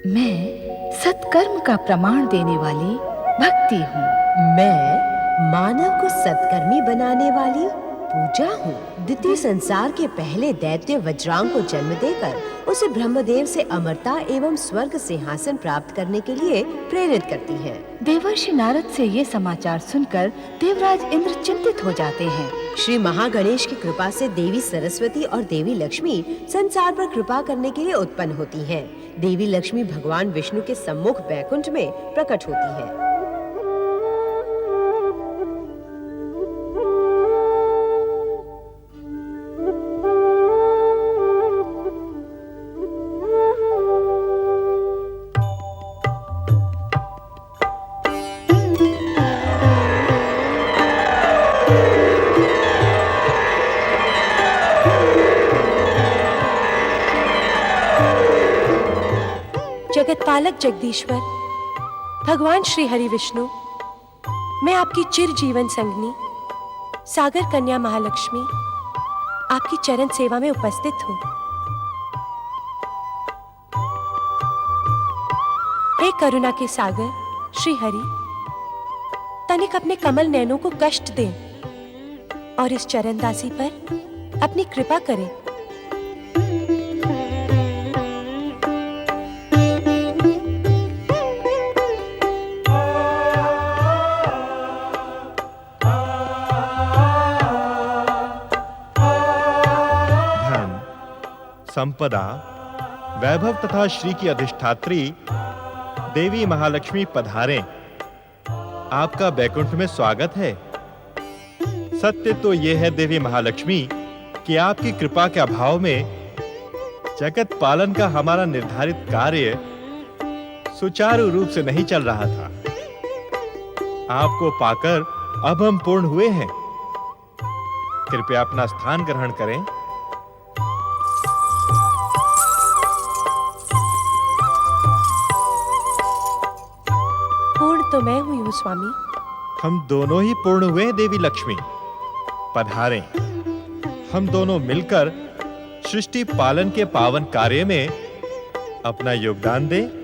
मैं सत्कर्म का प्रमाण देने वाली भक्ति हूँ। मैं मानव को सत्कर्मी बनाने वाली पूजा हूँ। दिति संसार के पहले दैत्य वज्रांग को जन्म देकर उसे ब्रह्मदेव से अमरता एवं स्वर्ग सिंहासन प्राप्त करने के लिए प्रेरित करती है। देवर्षि नारद से ये समाचार सुनकर देवराज इंद्र चिंतित हो जाते हैं। श्री महागणेश की कृपा से देवी सरस्वती और देवी लक्ष्मी संसार पर कृपा करने के लिए उत्पन्न होती हैं। देवी लक्ष्मी भगवान विष्णु के सम्मुख बैकुंठ में प्रकट होती है। जगतपालक जगदीश्वर भगवान श्री हरि विष्णु, मैं आपकी चिर जीवन संगनी सागर कन्या महालक्ष्मी आपकी चरण सेवा में उपस्थित हूँ। हे करुणा के सागर श्री हरि, तनिक अपने कमल नैनों को कष्ट दें और इस चरणदासी पर अपनी कृपा करें। संपदा, वैभव तथा श्री की अधिष्ठात्री देवी महालक्ष्मी पधारें। आपका बैकुंठ में स्वागत है। सत्य तो यह है देवी महालक्ष्मी कि आपकी कृपा के अभाव में जगत पालन का हमारा निर्धारित कार्य सुचारू रूप से नहीं चल रहा था। आपको पाकर अब हम पूर्ण हुए हैं। कृपया अपना स्थान ग्रहण करें। तो मैं हुई हूँ स्वामी। हम दोनों ही पूर्ण हुए देवी लक्ष्मी। पधारें, हम दोनों मिलकर सृष्टि पालन के पावन कार्य में अपना योगदान दें।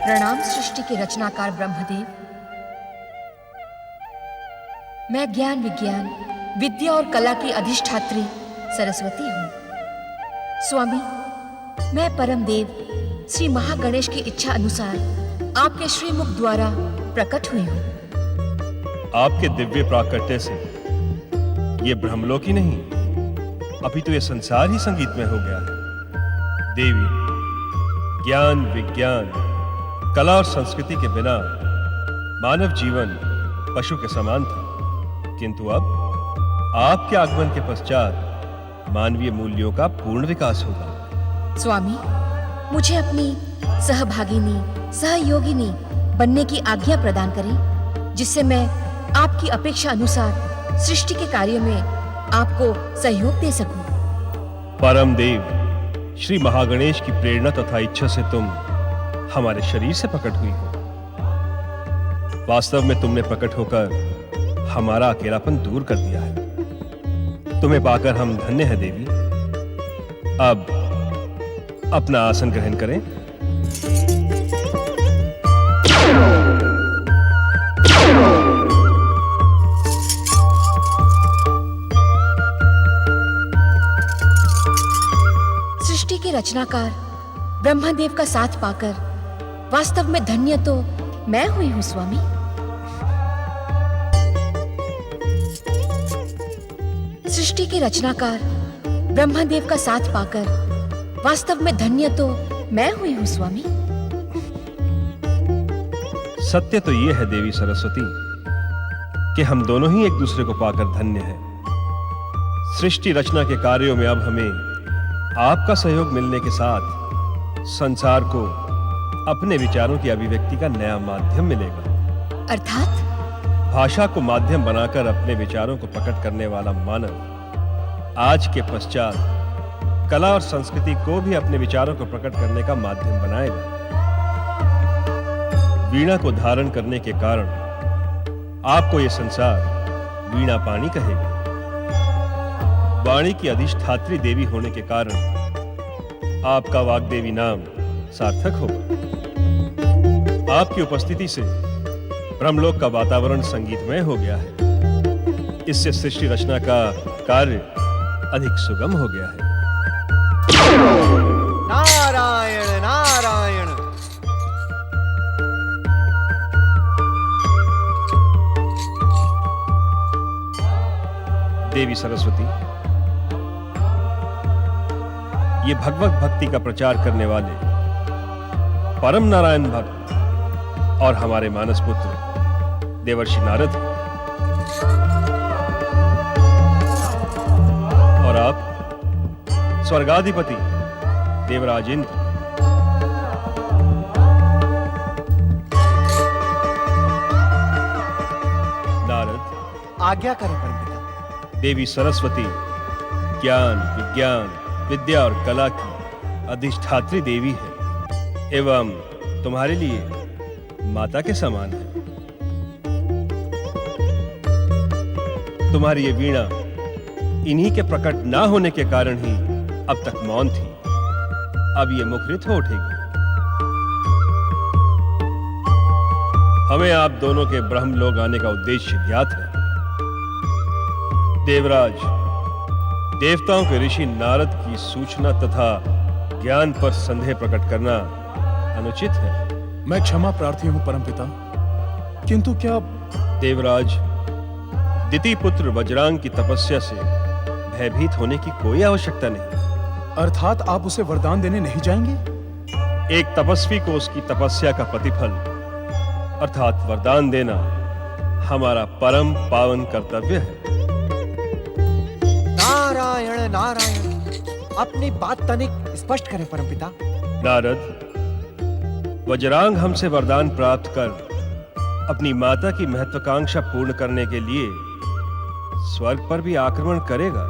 प्रणाम सृष्टि के रचनाकार ब्रह्मदेव। मैं ज्ञान विज्ञान विद्या और कला की अधिष्ठात्री सरस्वती हूँ। स्वामी, मैं परम देव श्री महागणेश की इच्छा अनुसार आपके श्रीमुख द्वारा प्रकट हुई हूँ। आपके दिव्य प्राकट्य से ये ब्रह्मलोक ही नहीं, अभी तो ये संसार ही संगीत में हो गया है। देवी, ज्ञान, विज्ञान, कला और संस्कृति के बिना मानव जीवन पशु के समान था, किंतु अब आपके आगमन के पश्चात मानवीय मूल्यों का पूर्ण विकास होगा। स्वामी, मुझे अपनी सहभागिनी, सहयोगिनी बनने की आज्ञा प्रदान करें, जिससे मैं आपकी अपेक्षा अनुसार सृष्टि के कार्य में आपको सहयोग दे सकूं। परम देव श्री महागणेश की प्रेरणा तथा इच्छा से तुम हमारे शरीर से प्रकट हुई हो। वास्तव में तुमने प्रकट होकर हमारा अकेलापन दूर कर दिया है। तुम्हें पाकर हम धन्य हैं देवी। अब अपना आसन ग्रहण करें। सृष्टि के रचनाकार ब्रह्मदेव का साथ पाकर वास्तव में धन्य तो मैं हुई हूं स्वामी। सृष्टि के रचनाकार ब्रह्मदेव का साथ पाकर वास्तव में धन्य तो मैं हुई हूं स्वामी। सत्य तो यह है देवी सरस्वती कि हम दोनों ही एक दूसरे को पाकर धन्य हैं। सृष्टि रचना के कार्यों में अब हमें आपका सहयोग मिलने के साथ संसार को अपने विचारों की अभिव्यक्ति का नया माध्यम मिलेगा। अर्थात भाषा को माध्यम बनाकर अपने विचारों को प्रकट करने वाला मानव आज के पश्चात कला और संस्कृति को भी अपने विचारों को प्रकट करने का माध्यम बनाएगा। वीणा को धारण करने के कारण आपको यह संसार वीणा पाणी कहेगा। वाणी की अधिष्ठात्री देवी होने के कारण आपका वाग्देवी नाम सार्थक होगा। आपकी उपस्थिति से ब्रह्मलोक का वातावरण संगीतमय हो गया है। इससे सृष्टि रचना का कार्य अधिक सुगम हो गया है। नारायण नारायण। देवी सरस्वती, ये भगवत भक्ति का प्रचार करने वाले परम नारायण भक्त और हमारे मानस पुत्र देवर्षि नारद हैं। और आप स्वर्गाधिपति देवराज इंद्र। नारद, आज्ञा करें परमपिता। देवी सरस्वती ज्ञान, विज्ञान, विद्या और कला की अधिष्ठात्री देवी है एवं तुम्हारे लिए माता के समान है। तुम्हारी ये वीणा इन्हीं के प्रकट ना होने के कारण ही अब तक मौन थी। अब ये मुखरित हो उठेगी। हमें आप दोनों के ब्रह्मलोक आने का उद्देश्य ज्ञात है। देवराज, देवताओं के ऋषि नारद की सूचना तथा ज्ञान पर संदेह प्रकट करना अनुचित है। मैं क्षमा प्रार्थी हूं परमपिता, किंतु क्या देवराज, दिति पुत्र वज्रांग की तपस्या से भयभीत होने की कोई आवश्यकता नहीं। अर्थात आप उसे वरदान देने नहीं जाएंगे? एक तपस्वी को उसकी तपस्या का प्रतिफल अर्थात वरदान देना हमारा परम पावन कर्तव्य है। नारायण नारायण। अपनी बात तनिक स्पष्ट करें परमपिता। नारद, वज्रांग हमसे वरदान प्राप्त कर अपनी माता की महत्वाकांक्षा पूर्ण करने के लिए स्वर्ग पर भी आक्रमण करेगा,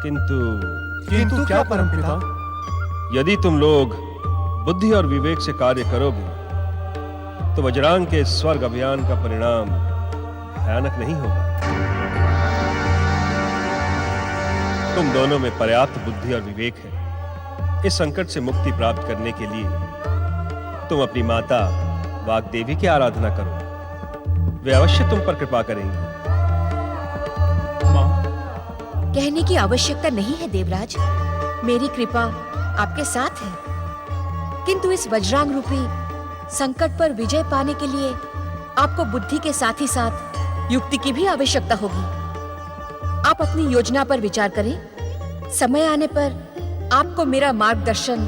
किंतु क्या परमपिता? यदि तुम लोग बुद्धि और विवेक से कार्य करोगे तो वज्रांग के स्वर्ग अभियान का परिणाम भयानक नहीं होगा। तुम दोनों में पर्याप्त बुद्धि और विवेक है। इस संकट से मुक्ति प्राप्त करने के लिए तुम अपनी माता वाग्देवी की आराधना करो। वे अवश्य तुम पर कृपा करेंगी। कहने की आवश्यकता नहीं है देवराज, मेरी कृपा आपके साथ है। किंतु इस वज्रांग रूपी संकट पर विजय पाने के लिए आपको बुद्धि के साथ ही साथ युक्ति की भी आवश्यकता होगी। आप अपनी योजना पर विचार करें। समय आने पर आपको मेरा मार्गदर्शन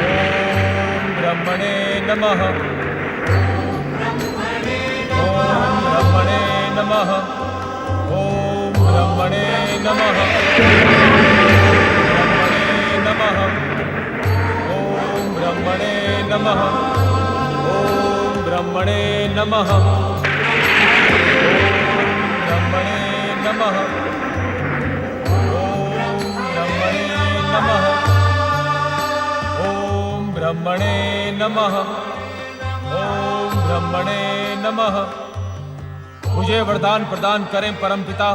नमः। ओम ब्रह्मणे नमः। ओम ब्रह्मणे नमः। ओम ब्रह्मणे नमः। ओम ब्रह्मणे नमः। ब्रह्मणे नमः। ओम ब्रह्मणे नमः। ओम ब्रह्मणे नमः। मुझे वरदान प्रदान करें परमपिता।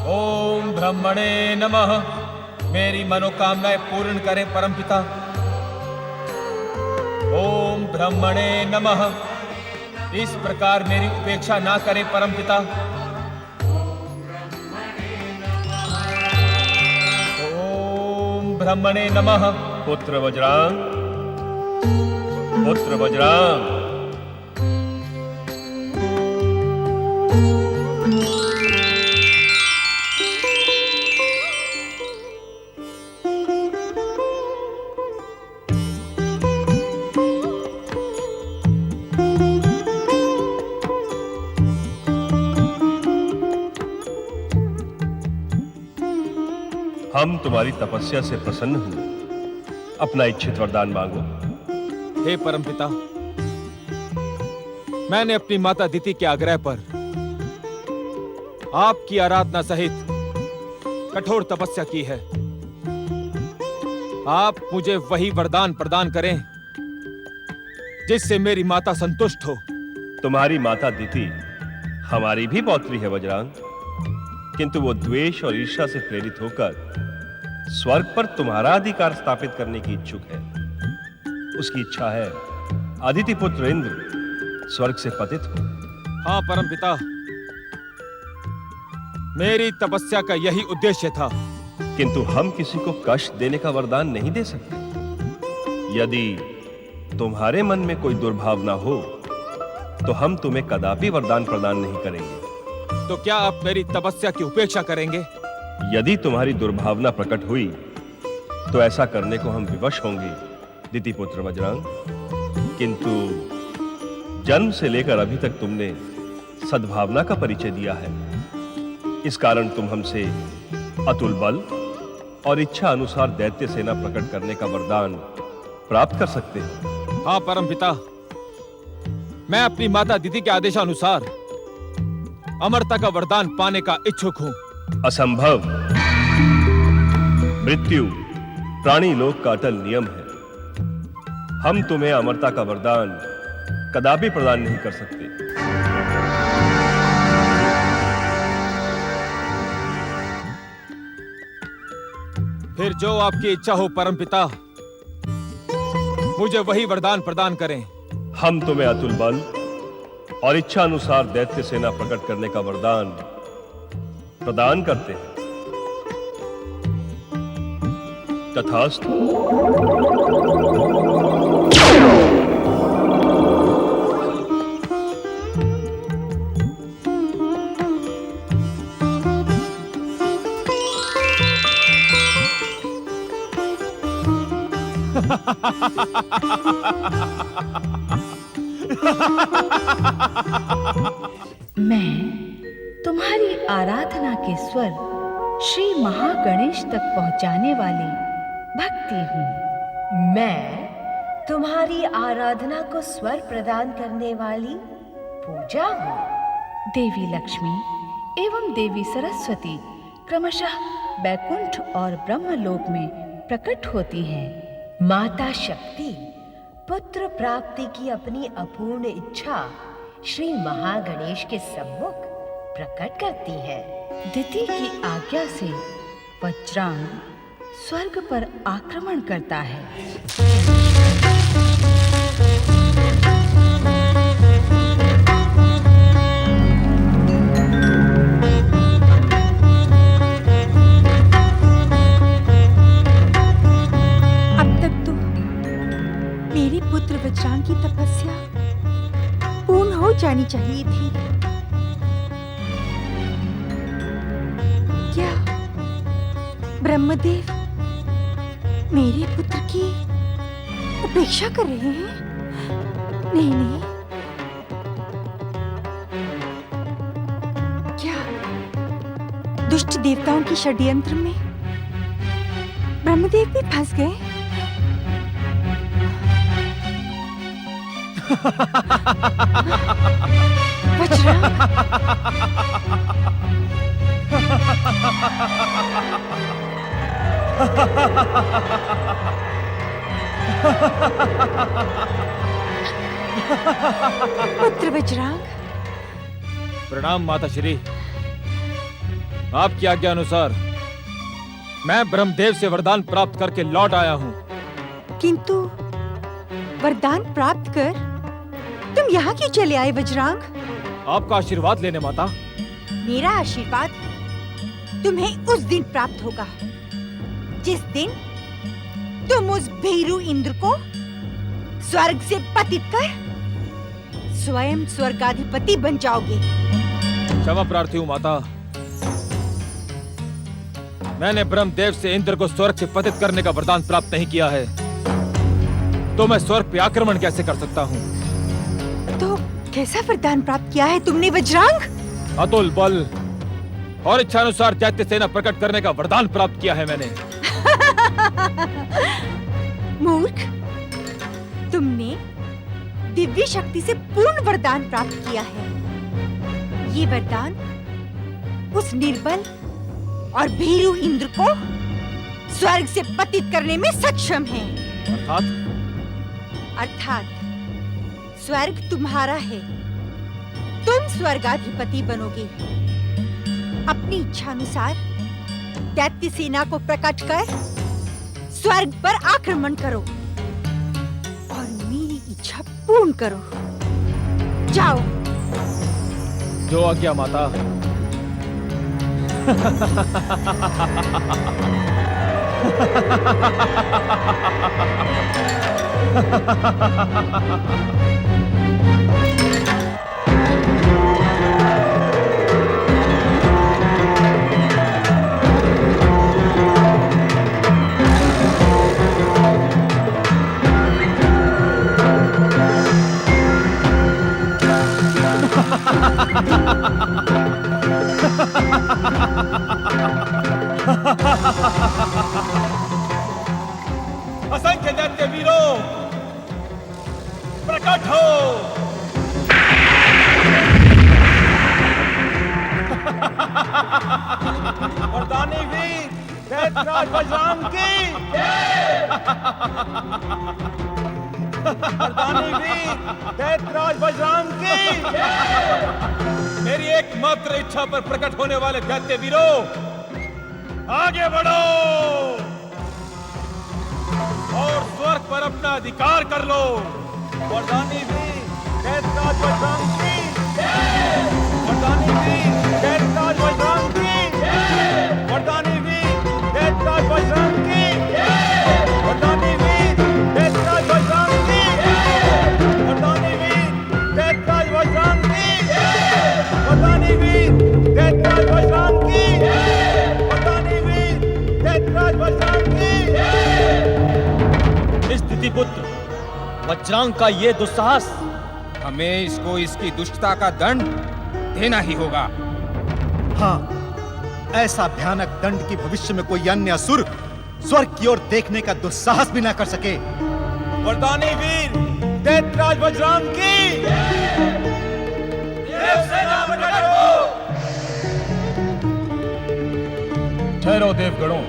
ओम ब्रह्मणे नमः। मेरी मनोकामनाएं पूर्ण करें परमपिता। ओम ब्रह्मणे नमः। इस प्रकार मेरी उपेक्षा ना करें परमपिता। ओम ब्रह्मणे नमः। पुत्र वज्रांग, पुत्र वज्रांग, हम तुम्हारी तपस्या से प्रसन्न हुए। अपना इच्छित वरदान मांगो। हे परमपिता, मैंने अपनी माता दिति के आग्रह पर आपकी आराधना सहित कठोर तपस्या की है। आप मुझे वही वरदान प्रदान करें जिससे मेरी माता संतुष्ट हो। तुम्हारी माता दिति हमारी भी पौत्री है वज्रांग, किंतु वो द्वेष और ईर्ष्या से प्रेरित होकर स्वर्ग पर तुम्हारा अधिकार स्थापित करने की इच्छुक है। उसकी इच्छा है अदिति पुत्र इंद्र स्वर्ग से पतित हो। हाँ परमपिता, मेरी तपस्या का यही उद्देश्य था। किंतु हम किसी को कष्ट देने का वरदान नहीं दे सकते। यदि तुम्हारे मन में कोई दुर्भावना हो तो हम तुम्हें कदापि वरदान प्रदान नहीं करेंगे। तो क्या आप मेरी तपस्या की उपेक्षा करेंगे? यदि तुम्हारी दुर्भावना प्रकट हुई तो ऐसा करने को हम विवश होंगे दिति पुत्र वज्रांग। किंतु जन्म से लेकर अभी तक तुमने सद्भावना का परिचय दिया है। इस कारण तुम हमसे अतुल बल और इच्छा अनुसार दैत्य सेना प्रकट करने का वरदान प्राप्त कर सकते हो। हाँ परमपिता, मैं अपनी माता दिति के आदेशानुसार अमरता का वरदान पाने का इच्छुक हूं। असंभव। मृत्यु प्राणी लोक का अटल नियम है। हम तुम्हें अमरता का वरदान कदापि प्रदान नहीं कर सकते। फिर जो आपकी इच्छा हो परमपिता, मुझे वही वरदान प्रदान करें। हम तुम्हें अतुल बल और इच्छा अनुसार दैत्य सेना प्रकट करने का वरदान प्रदान करते हैं। तथास्तु। मैं तुम्हारी आराधना के स्वर श्री महागणेश तक पहुंचाने वाली भक्ति हूँ। मैं तुम्हारी आराधना को स्वर प्रदान करने वाली पूजा हूँ। देवी लक्ष्मी एवं देवी सरस्वती क्रमशः बैकुंठ और ब्रह्मलोक में प्रकट होती हैं। माता शक्ति पुत्र प्राप्ति की अपनी अपूर्ण इच्छा श्री महागणेश के सम्मुख प्रकट करती है। दिति की आज्ञा से वज्रांग स्वर्ग पर आक्रमण करता है। अब तक तो मेरे पुत्र वज्रांग की तपस्या पूर्ण हो जानी चाहिए थी। क्या ब्रह्मदेव मेरे पुत्र की उपेक्षा कर रहे हैं? नहीं नहीं, क्या दुष्ट देवताओं की षड्यंत्र में ब्रह्मदेव भी फंस गए? वज्रांग, पुत्र वज्रांग, प्रणाम माता श्री। आपकी आज्ञा अनुसार मैं ब्रह्मदेव से वरदान प्राप्त करके लौट आया हूँ। किंतु वरदान प्राप्त कर तुम यहाँ क्यों चले आए वज्रांग? आपका आशीर्वाद लेने माता। मेरा आशीर्वाद तुम्हें उस दिन प्राप्त होगा जिस दिन तुम उस भीरू इंद्र को स्वर्ग से पतित कर स्वयं स्वर्गाधिपति बन जाओगे। क्षमा प्रार्थी हूँ माता। मैंने ब्रह्मदेव से इंद्र को स्वर्ग से पतित करने का वरदान प्राप्त नहीं किया है, तो मैं स्वर्ग पे आक्रमण कैसे कर सकता हूँ? तो कैसा वरदान प्राप्त किया है तुमने वज्रांग? अतुल बल और इच्छानुसार दैत्य सेना प्रकट करने का वरदान प्राप्त किया है मैंने। मूर्ख, तुमने दिव्य शक्ति से पूर्ण वरदान प्राप्त किया है। ये वरदान उस निर्बल और भीरू इंद्र को स्वर्ग से पतित करने में सक्षम है। अर्थात स्वर्ग तुम्हारा है, तुम स्वर्गाधिपति बनोगे। अपनी इच्छानुसार दैत्य सेना को प्रकट कर स्वर्ग पर आक्रमण करो और मेरी इच्छा पूर्ण करो। जाओ। जो आज्ञा माता। असंख्य दैत्य वीरों, प्रकट हो। वरदानी वीर दैत्यराज वज्रांग की वरदानी वीर दैत्यराज वज्रांग की। मेरी एकमात्र इच्छा पर प्रकट होने वाले दैत्य वीरों, आगे बढ़ो और स्वर्ग पर अपना अधिकार कर लो। वरदानी वीर दैत्यराज वज्रांग की। वरदानी वीर दैत्यराज वज्रांग की। वरदानी वीर दैत्यराज वज्रांग की। वरदानी वीर दैत्यराज वज्रांग की। वरदानी वीर दैत्यराज वज्रांग की। वरदानी वीर दैत्यराज वज्रांग की। वरदानी वीर दैत्यराज वज्रांग की। स्थिति पुत्र वज्रांग का ये दुस्साहस, हमें इसको इसकी दुष्टता का दंड देना ही होगा। हाँ, ऐसा भयानक दंड की भविष्य में कोई अन्य असुर स्वर्ग की ओर देखने का दुस्साहस भी ना कर सके। वरदानी वीर दैत्यराज वज्रांग की। देवसेना प्रकट हो। ठहरो देवगणों,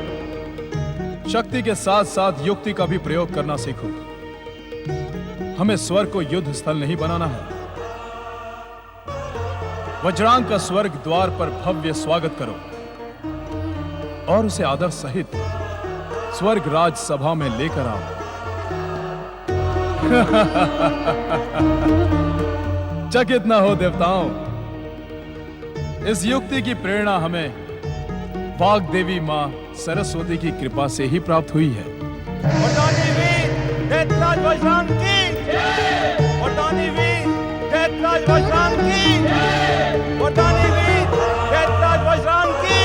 शक्ति के साथ साथ युक्ति का भी प्रयोग करना सीखो। हमें स्वर्ग को युद्ध स्थल नहीं बनाना है। वज्रांग का स्वर्ग द्वार पर भव्य स्वागत करो और उसे आदर सहित स्वर्ग राज सभा में लेकर आओ। चकित न हो देवताओं, इस युक्ति की प्रेरणा हमें वाग देवी मां सरस्वती की कृपा से ही प्राप्त हुई है। वरदानी वीर दैत्यराज वज्रांग की। वरदानी वीर दैत्यराज वज्रांग की। वरदानी वीर दैत्यराज वज्रांग की।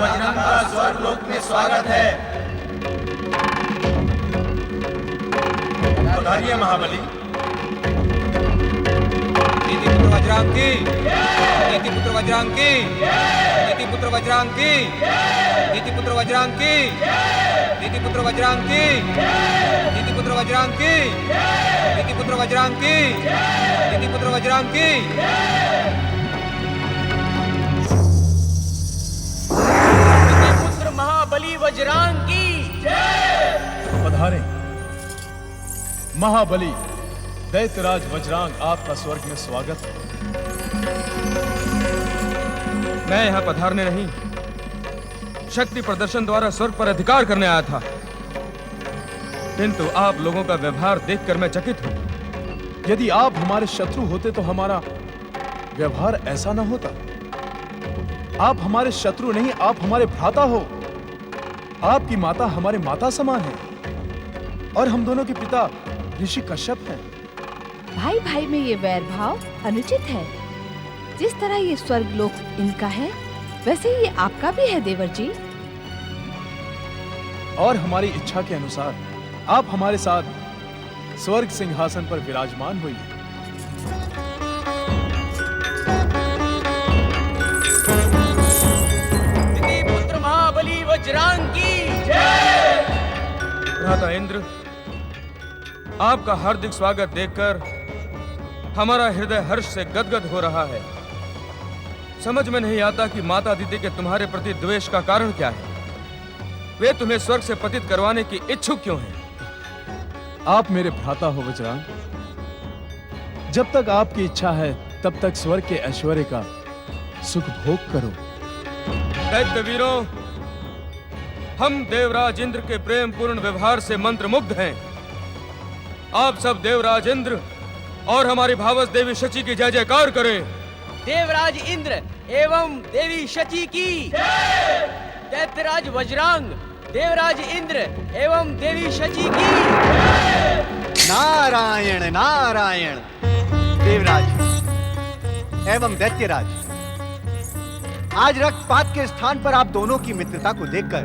वज्रंग का स्वर्गलोक में स्वागत है। पधारिए महाबली। पुत्र वज्रांग की, पुत्र वज्रांग की, पुत्र वज्रांग की, पुत्र वज्रांग की, पुत्र वज्रांग की, पुत्र वज्रांग की, पुत्र वज्रांग की, पुत्र वज्रांग की। पुत्र महाबली वज्रांग की। पधारे महाबली दैत्यराज वज्रांग, आपका स्वर्ग में स्वागत है। मैं यहाँ पधारने नहीं, शक्ति प्रदर्शन द्वारा स्वर्ग पर अधिकार करने आया था, किंतु आप लोगों का व्यवहार देखकर मैं चकित हूँ। यदि आप हमारे शत्रु होते तो हमारा व्यवहार ऐसा न होता। आप हमारे शत्रु नहीं, आप हमारे भ्राता हो। आपकी माता हमारे माता समान है और हम दोनों के पिता ऋषि कश्यप हैं। भाई भाई में ये वैर भाव अनुचित है। जिस तरह ये स्वर्गलोक इनका है, वैसे ही ये आपका भी है देवर जी। और हमारी इच्छा के अनुसार आप हमारे साथ स्वर्ग सिंहासन पर विराजमान हुई। पुत्र महाबली वज्रांग की। भ्राता इंद्र, आपका हार्दिक स्वागत देखकर हमारा हृदय हर्ष से गदगद हो रहा है। समझ में नहीं आता कि माता दीदी के तुम्हारे प्रति द्वेष का कारण क्या है। वे तुम्हें स्वर्ग से पतित करवाने की इच्छुक क्यों हैं? आप मेरे भ्राता हो वज्रांग। जब तक आपकी इच्छा है तब तक स्वर्ग के ऐश्वर्य का सुख भोग करो। दैत्य वीरों, हम देवराज इंद्र के प्रेम पूर्ण व्यवहार से मंत्रमुग्ध हैं। आप सब देवराज इंद्र और हमारी भावस देवी शची की जय जयकार करें। देवराज इंद्र एवं देवी शची की। दैत्यराज वज्रांग, देवराज इंद्र एवं देवी शची की। नारायण नारायण। देवराज एवं दैत्यराज, आज रक्तपात के स्थान पर आप दोनों की मित्रता को देखकर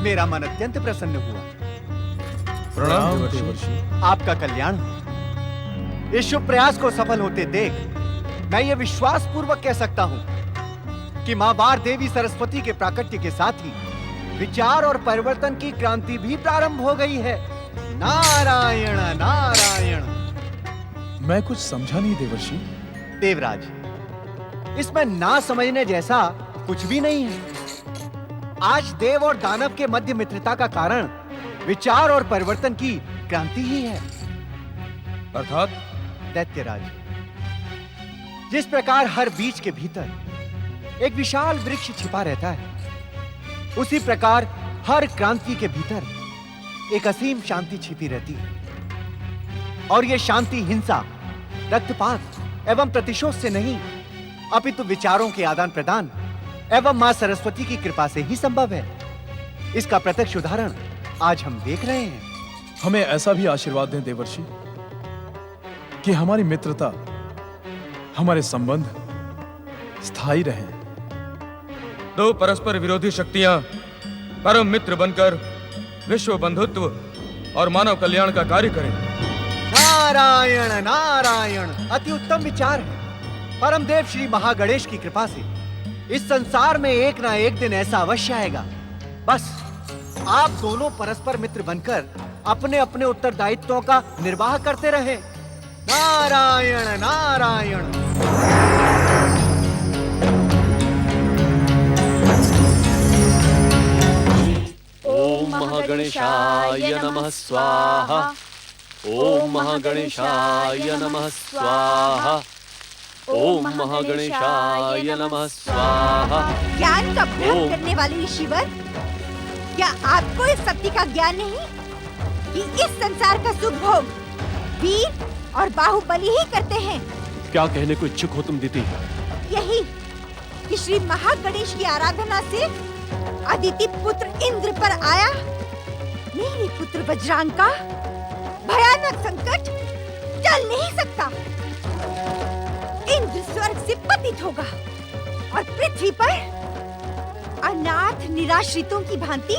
मेरा मन अत्यंत प्रसन्न हुआ। प्रणाम देवर्षि। आपका कल्याण हो। इस शुभ प्रयास को सफल होते देख मैं ये विश्वास पूर्वक कह सकता हूं कि मां बार देवी सरस्वती के प्राकट्य के साथ ही विचार और परिवर्तन की क्रांति भी प्रारंभ हो गई है। नारायण नारायण। मैं कुछ समझा नहीं देवर्षि। देवराज, इसमें ना समझने जैसा कुछ भी नहीं है। आज देव और दानव के मध्य मित्रता का कारण विचार और परिवर्तन की क्रांति ही है। अर्थात दैत्यराज, जिस प्रकार हर बीज के भीतर एक विशाल वृक्ष छिपा रहता है, उसी प्रकार हर क्रांति के भीतर एक असीम शांति छिपी रहती है। और यह शांति हिंसा, रक्तपात एवं प्रतिशोध से नहीं, अपितु विचारों के आदान प्रदान एवं मां सरस्वती की कृपा से ही संभव है। इसका प्रत्यक्ष उदाहरण आज हम देख रहे हैं। हमें ऐसा भी आशीर्वाद दें देवर्षि कि हमारी मित्रता, हमारे संबंध स्थायी रहें। दो परस्पर विरोधी शक्तियां परम मित्र बनकर विश्व बंधुत्व और मानव कल्याण का कार्य करें। नारायण नारायण। अति उत्तम विचार है। परमदेव श्री महागणेश की कृपा से इस संसार में एक ना एक दिन ऐसा अवश्य आएगा। बस आप दोनों परस्पर मित्र बनकर अपने अपने उत्तरदायित्वों का निर्वाह करते रहे। नारायण नारायण। ओम महागणेशाय नमः स्वाहा। ओम महागणेशाय नमः स्वाहा। ओम महागणेशाय नमः स्वाहा। ज्ञान का भ्रम करने वाले ईश्वर, क्या आपको इस सत्य का ज्ञान नहीं कि इस संसार का सुख भोग वीर और बाहुबली ही करते हैं? क्या कहने को इच्छुक हो तुम दीदी? यही कि श्री महागणेश की आराधना से अदिति पुत्र इंद्र पर आया मेरे पुत्र वज्रांग का भयानक संकट टल नहीं सकता। इंद्र स्वर्ग से पतित होगा और पृथ्वी पर अनाथ निराश्रितों की भांति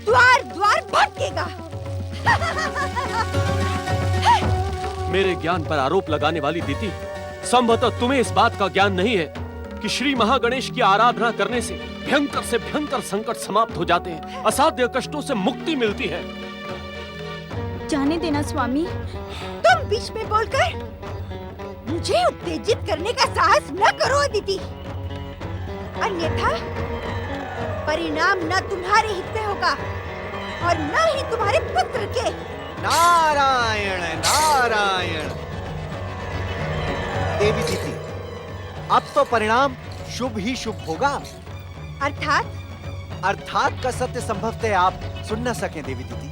द्वार द्वार भटकेगा। मेरे ज्ञान पर आरोप लगाने वाली दीदी, संभवतः तुम्हें इस बात का ज्ञान नहीं है कि श्री महागणेश की आराधना करने से भयंकर संकट समाप्त हो जाते हैं, असाध्य कष्टों से मुक्ति मिलती है। जाने देना स्वामी। तुम बीच में बोलकर मुझे उत्तेजित करने का साहस न करो अदिति, अन्यथा परिणाम न तुम्हारे हित में होगा और न ही तुम्हारे पुत्र के। नारायण नारायण। देवी दीदी, अब तो परिणाम शुभ ही शुभ होगा। अर्थात का सत्य संभवतः आप सुन न सकें देवी दीदी।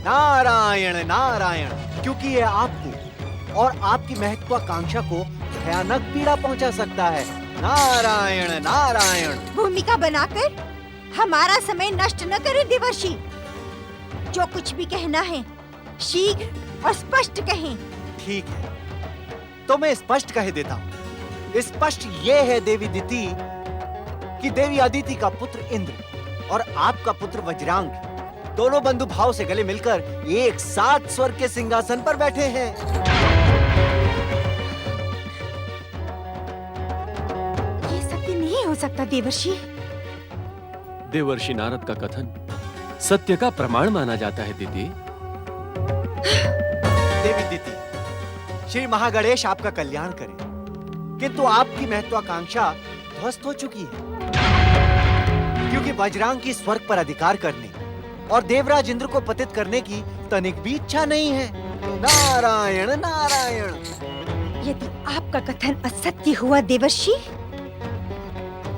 नारायण नारायण, क्योंकि ये आपको और आपकी महत्वाकांक्षा को भयानक पीड़ा पहुंचा सकता है। नारायण नारायण। भूमिका बनाकर हमारा समय नष्ट न करें देवर्षि। जो कुछ भी कहना है शीघ्र और स्पष्ट कहें। ठीक है, तो मैं स्पष्ट कह देता हूँ। स्पष्ट ये है देवी दीदी कि देवी अदिति का पुत्र इंद्र और आपका पुत्र वज्रांग दोनों बंधु भाव से गले मिलकर एक साथ स्वर्ग के सिंहासन पर बैठे हैं। ये सत्य नहीं हो सकता देवर्षि। देवर्षि नारद का कथन सत्य का प्रमाण माना जाता है दीदी। देवी दीदी, श्री महागणेश आपका कल्याण करे, किंतु आपकी महत्वाकांक्षा ध्वस्त हो चुकी है, क्योंकि वज्रांग की स्वर्ग पर अधिकार करने और देवराज इंद्र को पतित करने की तनिक भी इच्छा नहीं है। नारायण नारायण। यदि आपका कथन असत्य हुआ देवर्षि,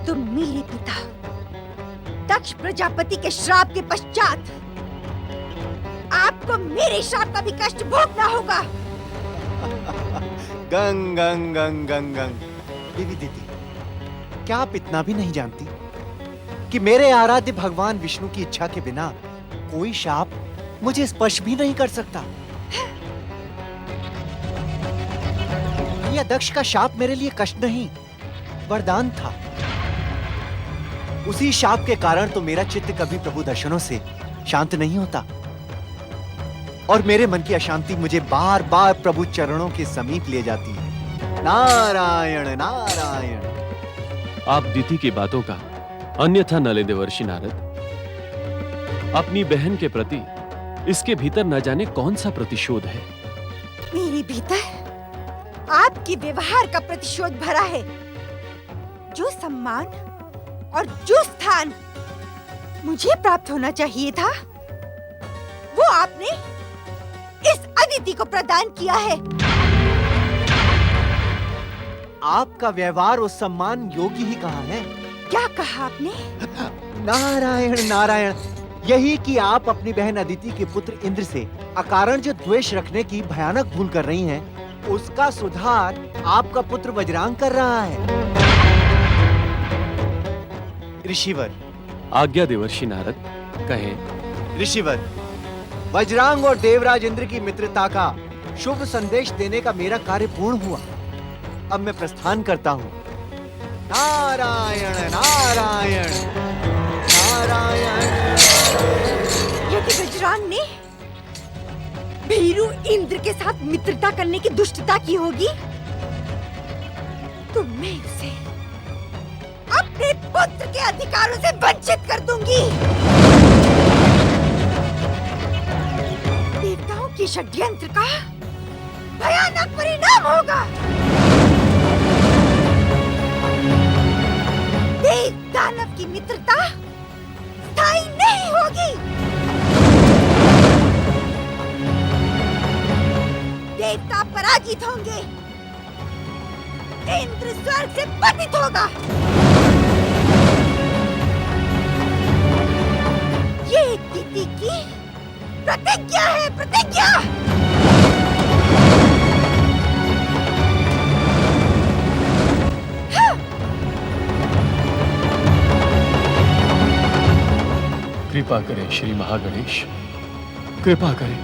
तो मेरे पिता दक्ष प्रजापति के श्राप के पश्चात आपको मेरे श्राप का भी कष्ट भोगना होगा। गंग गंग गंग गंग गंग। देवी दीदी, क्या आप इतना भी नहीं जानती कि मेरे आराध्य भगवान विष्णु की इच्छा के बिना कोई शाप मुझे स्पर्श भी नहीं कर सकता। यह दक्ष का शाप मेरे लिए कष्ट नहीं, वरदान था। उसी शाप के कारण तो मेरा चित्त कभी प्रभु दर्शनों से शांत नहीं होता और मेरे मन की अशांति मुझे बार बार प्रभु चरणों के समीप ले जाती है। नारायण नारायण। आप दीदी की बातों का अन्यथा न ले देवर्षि नारद। अपनी बहन के प्रति इसके भीतर न जाने कौन सा प्रतिशोध है। मेरे भीतर आपके व्यवहार का प्रतिशोध भरा है। जो सम्मान और जो स्थान मुझे प्राप्त होना चाहिए था, वो आपने इस अदिति को प्रदान किया है। आपका व्यवहार उस सम्मान योगी ही कहा है। क्या कहा आपने? नारायण नारायण। यही कि आप अपनी बहन अदिति के पुत्र इंद्र से अकारण जो द्वेष रखने की भयानक भूल कर रही हैं, उसका सुधार आपका पुत्र वज्रांग कर रहा है। ऋषिवर। आज्ञा देवर्षि नारद, कहें। ऋषिवर, वज्रांग और देवराज इंद्र की मित्रता का शुभ संदेश देने का मेरा कार्य पूर्ण हुआ। अब मैं प्रस्थान करता हूँ। नारायण नारायण नारायण। यदि वज्रांग ने भीरू इंद्र के साथ मित्रता करने की दुष्टता की होगी, तो मैं उसे अपने पुत्र के अधिकारों से वंचित कर दूंगी। देवताओं के षड्यंत्र का भयानक परिणाम होगा। देव दानव की मित्रता स्थायी नहीं होगी। देवता पराजित होंगे, इंद्र स्वर्ग से पतित होगा। ये दीदी की प्रतिज्ञा है, प्रतिज्ञा। कृपा करें श्री महागणेश, कृपा करें।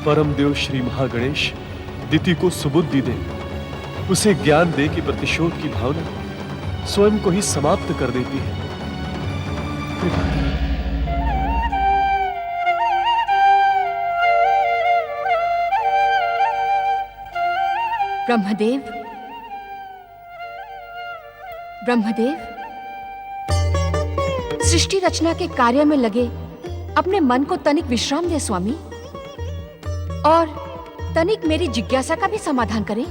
परमदेव श्री महागणेश दिति को सुबुद्धि दे, उसे ज्ञान दे कि प्रतिशोध की भावना स्वयं को ही समाप्त कर देती है। कृपा करें। ब्रह्मदेव, ब्रह्मदेव, सृष्टि रचना के कार्य में लगे अपने मन को तनिक विश्राम दे स्वामी, और तनिक मेरी जिज्ञासा का भी समाधान करें।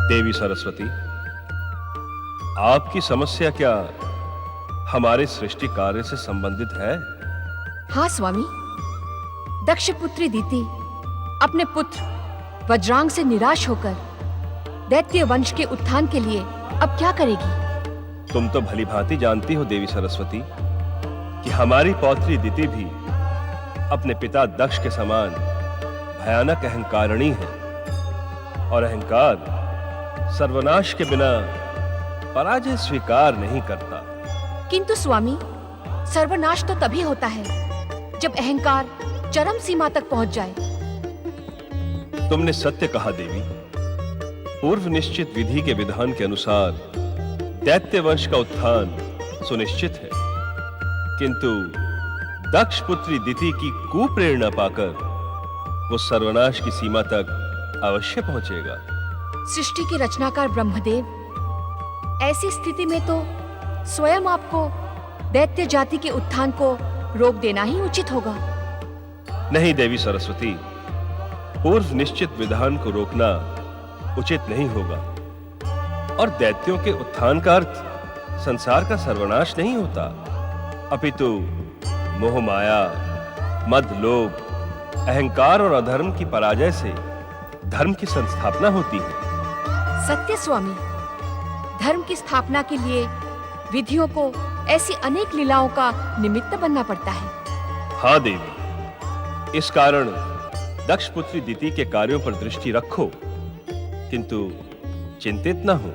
देवी सरस्वती, आपकी समस्या क्या हमारे सृष्टि कार्य से संबंधित है? हाँ स्वामी, दक्ष पुत्री दीति अपने पुत्र वज्रांग से निराश होकर दैत्य वंश के उत्थान के लिए अब क्या करेगी? तुम तो भली भांति जानती हो देवी सरस्वती कि हमारी पौत्री दिति भी अपने पिता दक्ष के समान भयानक अहंकारिणी है, और अहंकार सर्वनाश के बिना पराजय स्वीकार नहीं करता। किंतु स्वामी, सर्वनाश तो तभी होता है जब अहंकार चरम सीमा तक पहुंच जाए। तुमने सत्य कहा देवी। पूर्व निश्चित विधि के विधान के अनुसार दैत्य वंश का उत्थान सुनिश्चित है, किंतु दक्ष पुत्री दिति की कुप्रेरणा पाकर वो सर्वनाश की सीमा तक अवश्य पहुंचेगा। सृष्टि के रचनाकार ब्रह्मदेव, ऐसी स्थिति में तो स्वयं आपको दैत्य जाति के उत्थान को रोक देना ही उचित होगा। नहीं देवी सरस्वती, पूर्व निश्चित विधान को रोकना उचित नहीं होगा, और दैत्यों के उत्थान का अर्थ संसार का सर्वनाश नहीं होता, अपितु मोह माया, मद लोभ, अहंकार और अधर्म की पराजय से धर्म की संस्थापना होती है। सत्य स्वामी, धर्म की स्थापना के लिए विधियों को ऐसी अनेक लीलाओं का निमित्त बनना पड़ता है। हाँ देवी, इस कारण दक्ष पुत्री दिति के कार्यों पर दृष्टि रखो, किंतु चिंतित न हो।